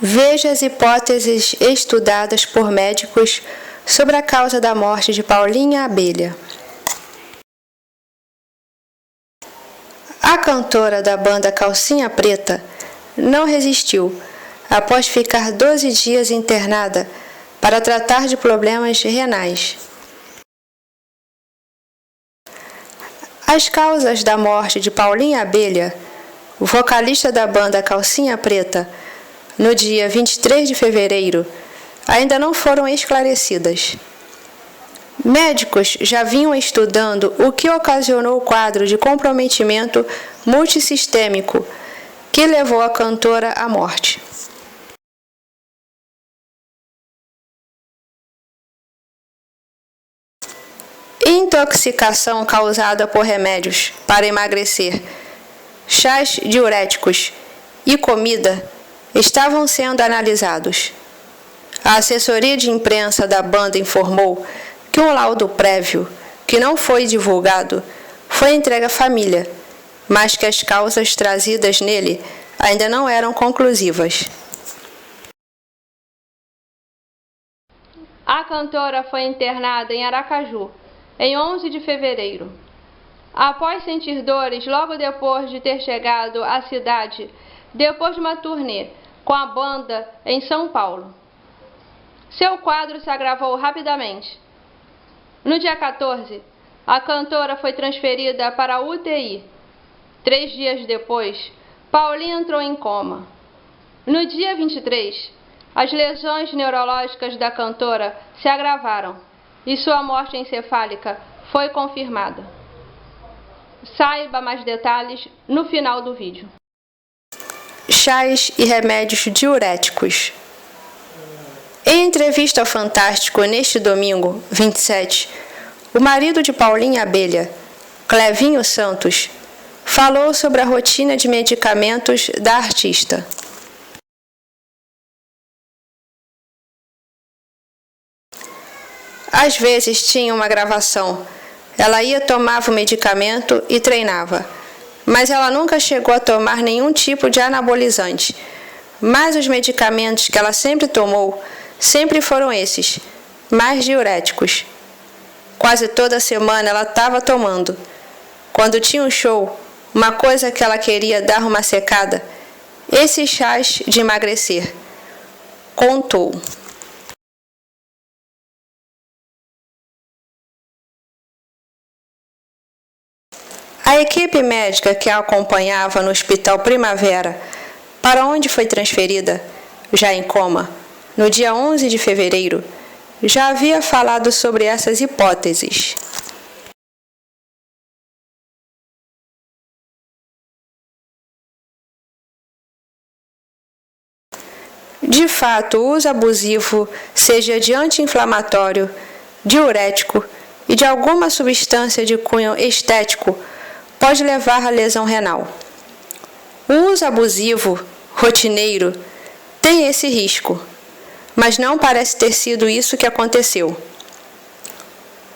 Veja as hipóteses estudadas por médicos sobre a causa da morte de Paulinha Abelha. A cantora da banda Calcinha Preta não resistiu após ficar 12 dias internada para tratar de problemas renais. As causas da morte de Paulinha Abelha, o vocalista da banda Calcinha Preta, no dia 23 de fevereiro, ainda não foram esclarecidas. Médicos já vinham estudando o que ocasionou o quadro de comprometimento multissistêmico que levou a cantora à morte. Intoxicação causada por remédios para emagrecer, chás diuréticos e comida estavam sendo analisados. A assessoria de imprensa da banda informou que um laudo prévio, que não foi divulgado, foi entregue à família, mas que as causas trazidas nele ainda não eram conclusivas. A cantora foi internada em Aracaju, em 11 de fevereiro. Após sentir dores logo depois de ter chegado à cidade, depois de uma turnê com a banda em São Paulo. Seu quadro se agravou rapidamente. No dia 14, a cantora foi transferida para a UTI. 3 dias depois, Paulinha entrou em coma. No dia 23, as lesões neurológicas da cantora se agravaram e sua morte encefálica foi confirmada. Saiba mais detalhes no final do vídeo. Chás e remédios diuréticos. Em entrevista ao Fantástico neste domingo, 27, o marido de Paulinha Abelha, Clevinho Santos, falou sobre a rotina de medicamentos da artista. Às vezes tinha uma gravação. Ela tomava o medicamento e treinava. Mas ela nunca chegou a tomar nenhum tipo de anabolizante. Mas os medicamentos que ela sempre tomou sempre foram esses, mais diuréticos. Quase toda semana ela estava tomando. Quando tinha um show, uma coisa que ela queria dar uma secada, esses chás de emagrecer. Contou. A equipe médica que a acompanhava no Hospital Primavera, para onde foi transferida, já em coma, no dia 11 de fevereiro, já havia falado sobre essas hipóteses. De fato, o uso abusivo, seja de anti-inflamatório, diurético e de alguma substância de cunho estético, pode levar à lesão renal. O uso abusivo, rotineiro, tem esse risco, mas não parece ter sido isso que aconteceu.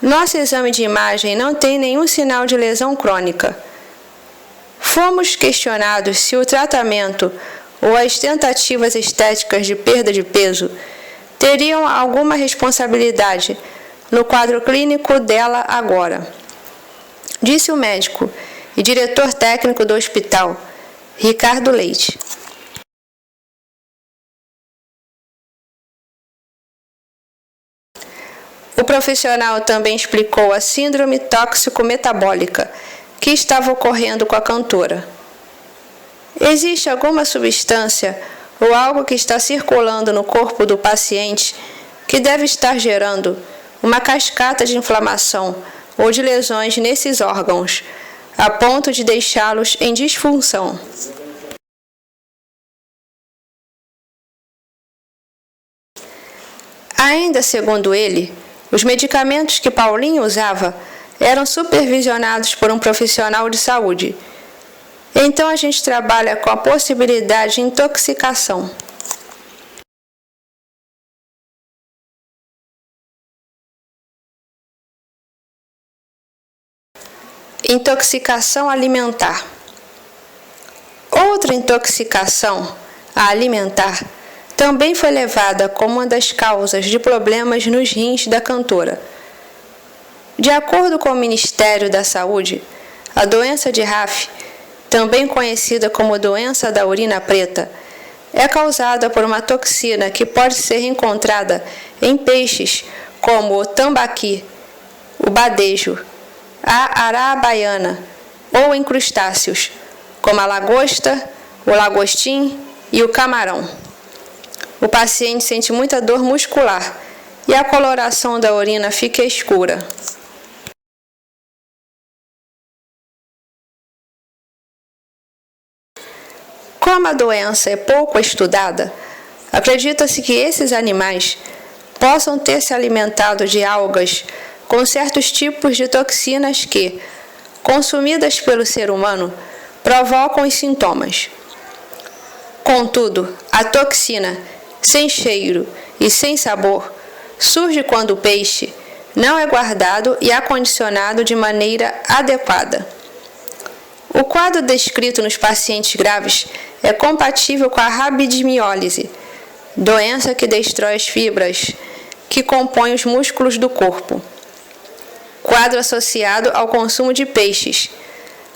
Nosso exame de imagem não tem nenhum sinal de lesão crônica. Fomos questionados se o tratamento ou as tentativas estéticas de perda de peso teriam alguma responsabilidade no quadro clínico dela agora. Disse o médico e diretor técnico do hospital, Ricardo Leite. O profissional também explicou a síndrome tóxico-metabólica que estava ocorrendo com a cantora. Existe alguma substância ou algo que está circulando no corpo do paciente que deve estar gerando uma cascata de inflamação ou de lesões nesses órgãos, a ponto de deixá-los em disfunção. Ainda segundo ele, os medicamentos que Paulinho usava eram supervisionados por um profissional de saúde. Então a gente trabalha com a possibilidade de intoxicação. Intoxicação alimentar. Outra intoxicação, a alimentar, também foi levada como uma das causas de problemas nos rins da cantora. De acordo com o Ministério da Saúde, a doença de Raf, também conhecida como doença da urina preta, é causada por uma toxina que pode ser encontrada em peixes como o tambaqui, o badejo, a arabaiana ou em crustáceos, como a lagosta, o lagostim e o camarão. O paciente sente muita dor muscular e a coloração da urina fica escura. Como a doença é pouco estudada, acredita-se que esses animais possam ter se alimentado de algas com certos tipos de toxinas que, consumidas pelo ser humano, provocam os sintomas. Contudo, a toxina, sem cheiro e sem sabor, surge quando o peixe não é guardado e acondicionado de maneira adequada. O quadro descrito nos pacientes graves é compatível com a rabidimiólise, doença que destrói as fibras que compõem os músculos do corpo. Quadro associado ao consumo de peixes.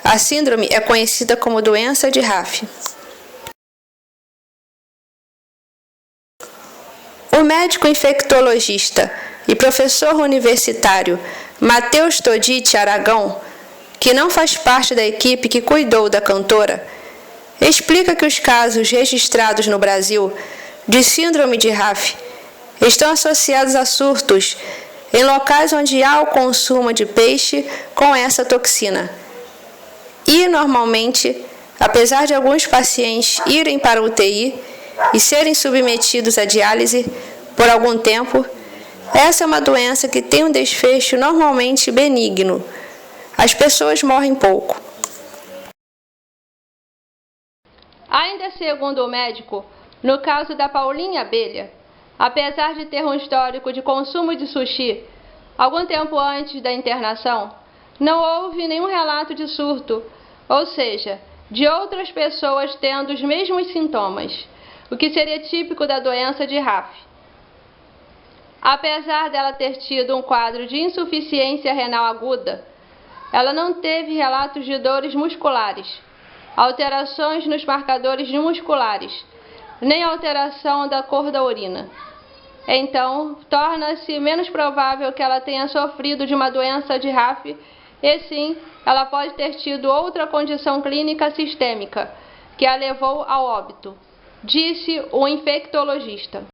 A síndrome é conhecida como doença de Raf. O médico infectologista e professor universitário Matheus Toditi Aragão, que não faz parte da equipe que cuidou da cantora, explica que os casos registrados no Brasil de síndrome de Raf estão associados a surtos em locais onde há o consumo de peixe com essa toxina. E, normalmente, apesar de alguns pacientes irem para a UTI e serem submetidos à diálise por algum tempo, essa é uma doença que tem um desfecho normalmente benigno. As pessoas morrem pouco. Ainda segundo o médico, no caso da Paulinha Abelha, apesar de ter um histórico de consumo de sushi, algum tempo antes da internação, não houve nenhum relato de surto, ou seja, de outras pessoas tendo os mesmos sintomas, o que seria típico da doença de Raf. Apesar dela ter tido um quadro de insuficiência renal aguda, ela não teve relatos de dores musculares, alterações nos marcadores musculares, nem alteração da cor da urina. Então, torna-se menos provável que ela tenha sofrido de uma doença de Raf, e sim, ela pode ter tido outra condição clínica sistêmica, que a levou ao óbito, disse o infectologista.